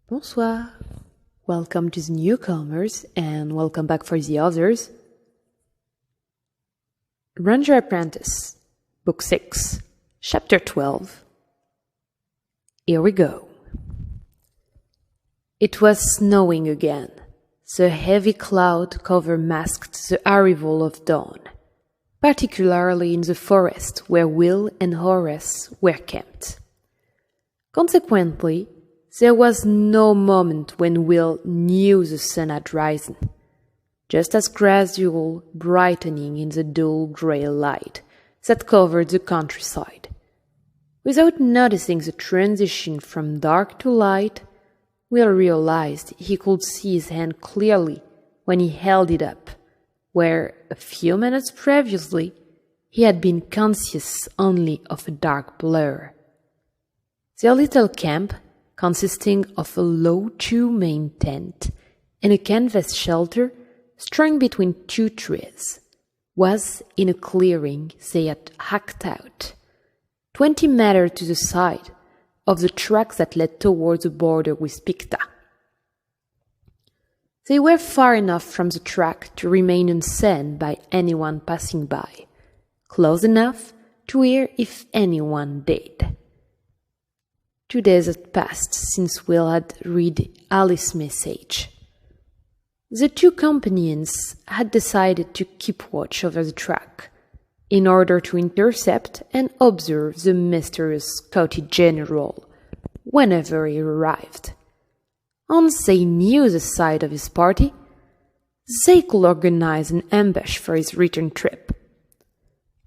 Bonsoir. Welcome to the newcomers and welcome back for the others. Ranger Apprentice, Book 6, Chapter 12. Here we go. It was snowing again. The heavy cloud cover masked the arrival of dawn, particularly in the forest where Will and Horace were camped. Consequently, there was no moment when Will knew the sun had risen, just as gradual brightening in the dull grey light that covered the countryside. Without noticing the transition from dark to light, Will realized he could see his hand clearly when he held it up, where a few minutes previously he had been conscious only of a dark blur. Their little camp, consisting of a low two-man tent and a canvas shelter strung between two trees, was in a clearing they had hacked out, 20 meters to the side of the track that led towards the border with Picta. They were far enough from the track to remain unseen by anyone passing by, close enough to hear if anyone did. 2 days had passed since Will had read Alice's message. The two companions had decided to keep watch over the track, in order to intercept and observe the mysterious Scotty general whenever he arrived. Once they knew the side of his party, they could organize an ambush for his return trip.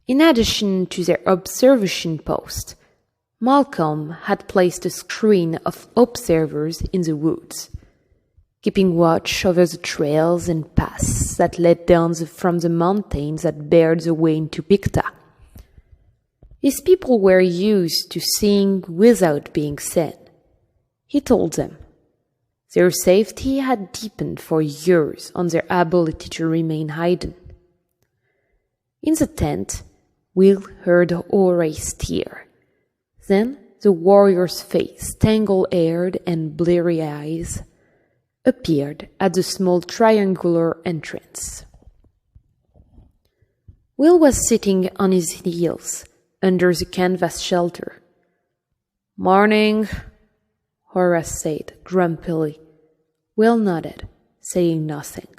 In addition to their observation post, Malcolm had placed a screen of observers in the woods, keeping watch over the trails and paths that led down from the mountains that bared the way into Picta. His people were used to seeing without being seen, he told them. Their safety had depended for years on their ability to remain hidden. In the tent, Will heard Horace stir. Then the warrior's face, tangle-haired and bleary eyes, appeared at the small triangular entrance. Will was sitting on his heels under the canvas shelter. "Morning," Horace said grumpily. Will nodded, saying nothing.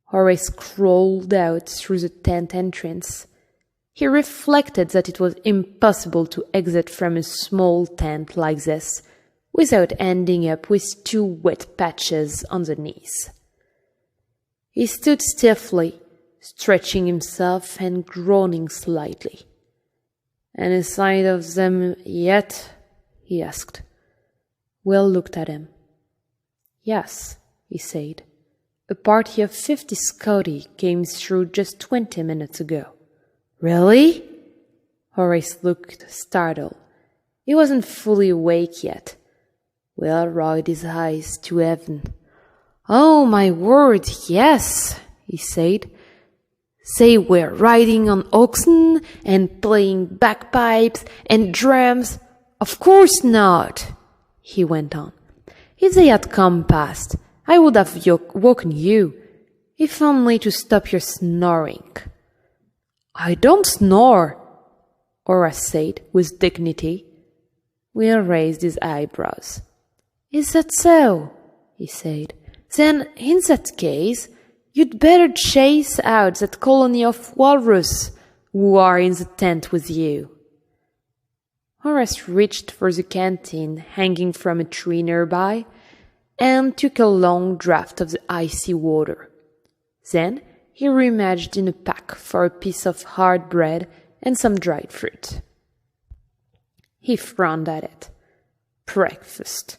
Horace crawled out through the tent entrance. He reflected that it was impossible to exit from a small tent like this without ending up with 2 wet patches on the knees. He stood stiffly, stretching himself and groaning slightly. "Any sign of them yet?" he asked. Will looked at him. "Yes," he said. "A party of 50 Scotty came through just 20 minutes ago." "Really?" Horace looked startled. He wasn't fully awake yet. Will rolled his eyes to heaven. "Oh, my word, yes," he said. "They were riding on oxen and playing bagpipes and drums." "Of course not," he went on. "If they had come past, I would have woken you, if only to stop your snoring." "I don't snore," Horace said with dignity. Will raised his eyebrows. "Is that so?" he said. "Then, in that case, you'd better chase out that colony of walrus who are in the tent with you." Horace reached for the canteen hanging from a tree nearby and took a long draught of the icy water. Then he rummaged in a pack for a piece of hard bread and some dried fruit. He frowned at it. "Breakfast,"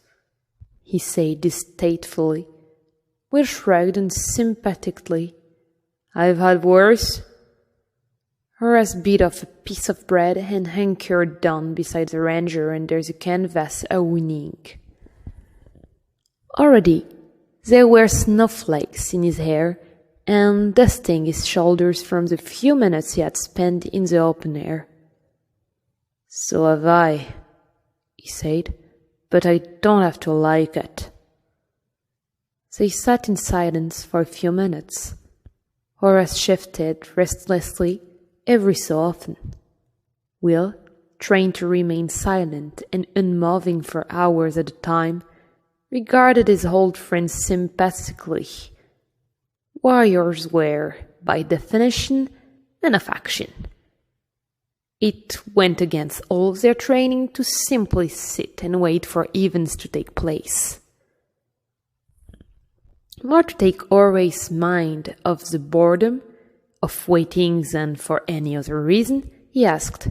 he said disdainfully. Will shrugged unsympathetically. "I've had worse." Horace bit off a piece of bread and hunkered down beside the ranger under the canvas awning. Already there were snowflakes in his hair and dusting his shoulders from the few minutes he had spent in the open air. "So have I," he said. but I don't have to like it." They sat in silence for a few minutes. Horace shifted restlessly every so often. Will, trained to remain silent and unmoving for hours at a time, regarded his old friend sympathetically. Warriors were, by definition, men of action. It went against all their training to simply sit and wait for events to take place. More to take Horace's mind off the boredom of waiting than for any other reason, he asked,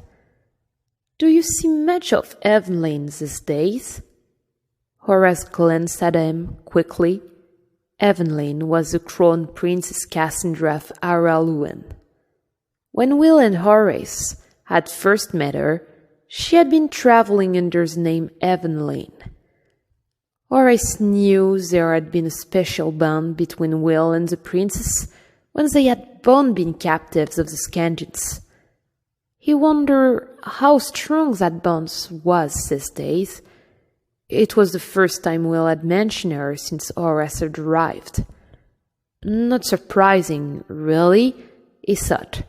"Do you see much of Evelyn these days?" Horace glanced at him quickly. Evelyn was the crown Princess Cassandra of Araluan. When Will and Horace had first met her, she had been traveling under the name Evelyn. Horace knew there had been a special bond between Will and the princess when they had both been captives of the Scandians. He wondered how strong that bond was these days. It was the first time Will had mentioned her since Horace had arrived. Not surprising, really, he thought.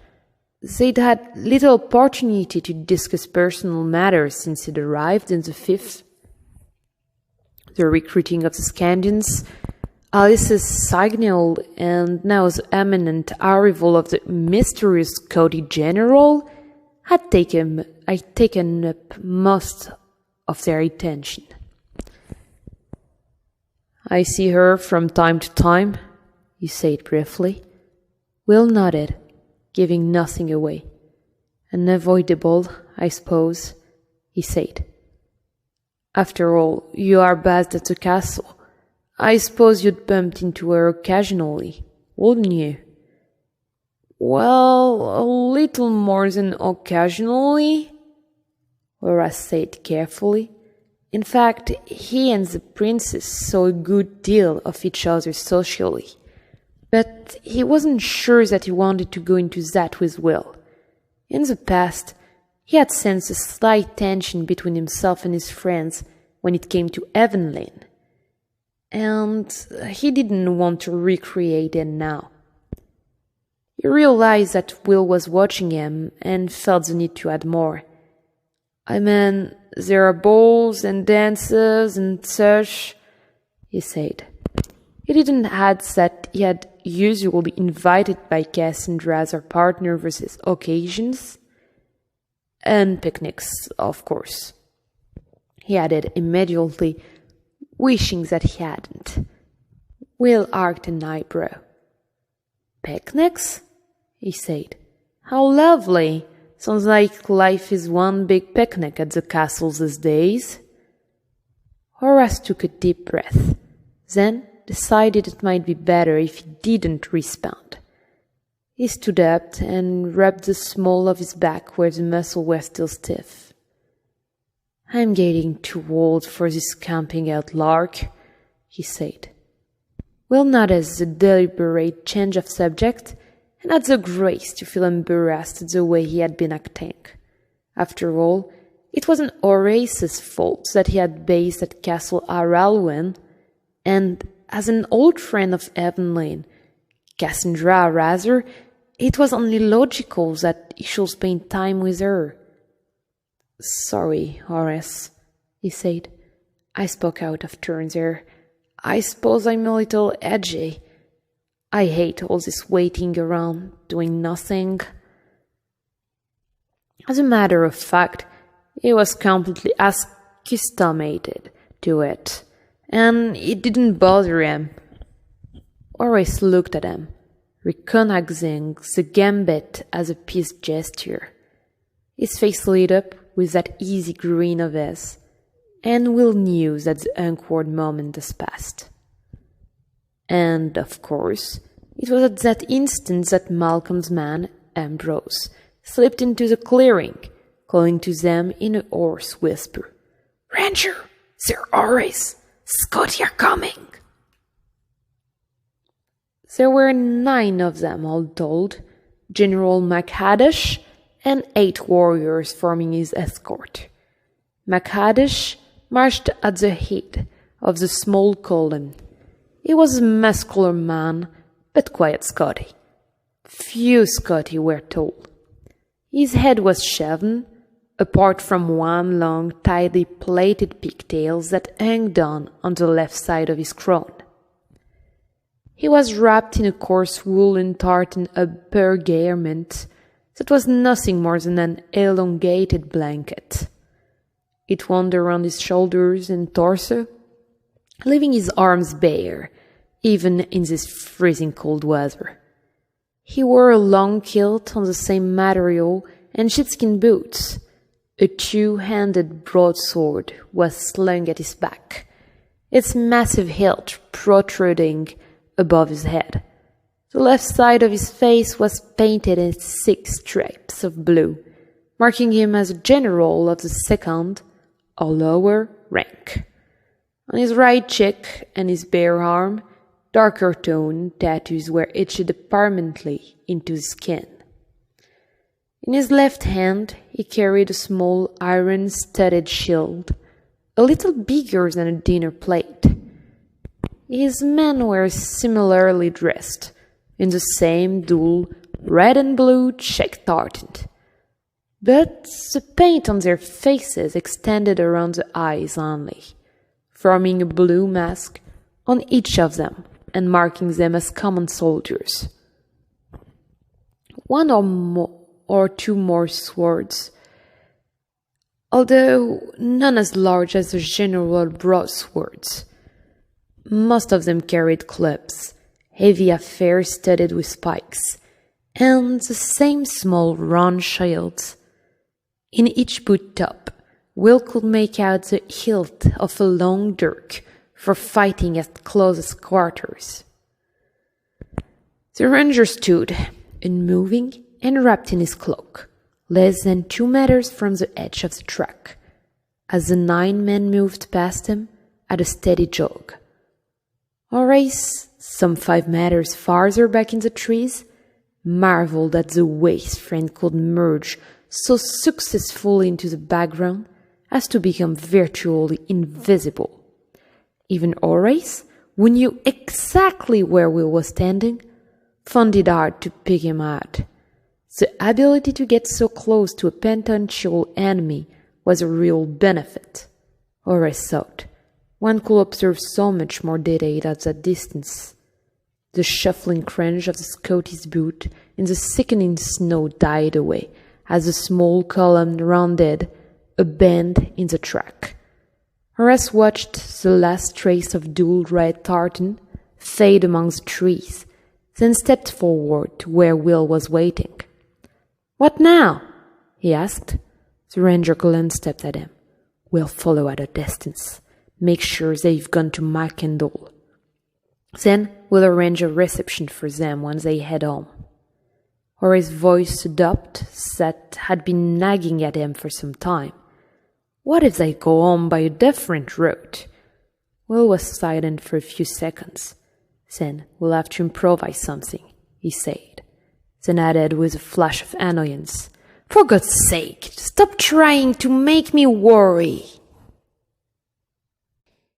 They'd had little opportunity to discuss personal matters since he'd arrived in the Fifth. The recruiting of the Scandians, Alice's signal, and now the imminent arrival of the mysterious Cody General had taken up most of their attention. "I see her from time to time," he said briefly. Will nodded, giving nothing away. "Unavoidable, I suppose," he said. "After all, you are based at the castle. I suppose you'd bumped into her occasionally, wouldn't you?" "Well, a little more than occasionally," Horace said carefully. In fact, he and the princess saw a good deal of each other socially. But he wasn't sure that he wanted to go into that with Will. In the past, he had sensed a slight tension between himself and his friends when it came to Evelyn, and he didn't want to recreate it now. He realized that Will was watching him and felt the need to add more. "I mean, there are balls and dances and such," he said. He didn't add that he had usually invited by Cassandra as her partner for these occasions. "And picnics, of course," he added immediately, wishing that he hadn't. Will arched an eyebrow. "Picnics?" he said. "How lovely! Sounds like life is one big picnic at the castle these days." Horace took a deep breath, then decided it might be better if he didn't respond. He stood up and rubbed the small of his back where the muscles were still stiff. "I'm getting too old for this camping out lark," he said. Will noticed the deliberate change of subject and had the grace to feel embarrassed at the way he had been acting. After all, it wasn't Horace's fault that he had based at Castle Araluen, and as an old friend of Evelyn, Cassandra rather, it was only logical that he should spend time with her. "Sorry, Horace," he said. "I spoke out of turn there. I suppose I'm a little edgy. I hate all this waiting around, doing nothing." As a matter of fact, he was completely accustomed to it, and it didn't bother him. Horace looked at him, recognizing the gambit as a peace gesture. His face lit up with that easy grin of his, and Will knew that the awkward moment has passed. And, of course, it was at that instant that Malcolm's man, Ambrose, slipped into the clearing, calling to them in a hoarse whisper, "Ranger, Sir Horace, Scotty are coming!" There were 9 of them all told, General MacHaddish and 8 warriors forming his escort. MacHaddish marched at the head of the small column. He was a muscular man, but quite Scotty. Few Scotty were tall. His head was shaven, apart from one long, tightly plaited pigtail that hung down on the left side of his crown. He was wrapped in a coarse woolen tartan upper garment that was nothing more than an elongated blanket. It wound around his shoulders and torso, leaving his arms bare, even in this freezing cold weather. He wore a long kilt on the same material and sheepskin boots. A two-handed broadsword was slung at his back, its massive hilt protruding above his head. The left side of his face was painted in 6 stripes of blue, marking him as a general of the second, or lower, rank. On his right cheek and his bare arm, darker toned tattoos were etched permanently into the skin. In his left hand, he carried a small iron-studded shield, a little bigger than a dinner plate. His men were similarly dressed, in the same dull red and blue check tartan, but the paint on their faces extended around the eyes only, forming a blue mask on each of them and marking them as common soldiers. One or two more swords, although none as large as the general broadswords. Most of them carried clubs, heavy affairs studded with spikes, and the same small round shields. In each boot top, Will could make out the hilt of a long dirk for fighting at closest quarters. The ranger stood, unmoving and wrapped in his cloak, less than 2 meters from the edge of the truck, as the 9 men moved past him at a steady jog. Horace, some 5 meters farther back in the trees, marveled at the way his friend could merge so successfully into the background as to become virtually invisible. Even Horace, who knew exactly where Will was standing, found it hard to pick him out. The ability to get so close to a potential enemy was a real benefit, Horace thought. One could observe so much more detail at that distance. The shuffling crunch of the Scotty's boot in the sickening snow died away as a small column rounded a bend in the track. Horace watched the last trace of dull red tartan fade among the trees, then stepped forward to where Will was waiting. "What now?" he asked. The ranger glanced at him. "We'll follow at a distance. Make sure they've gone to Mackendall. Then we'll arrange a reception for them once they head home." Horace's voice stopped, that had been nagging at him for some time. What if they go home by a different route? Will was silent for a few seconds. "Then we'll have to improvise something," he said. Then added with a flash of annoyance, "For God's sake, stop trying to make me worry."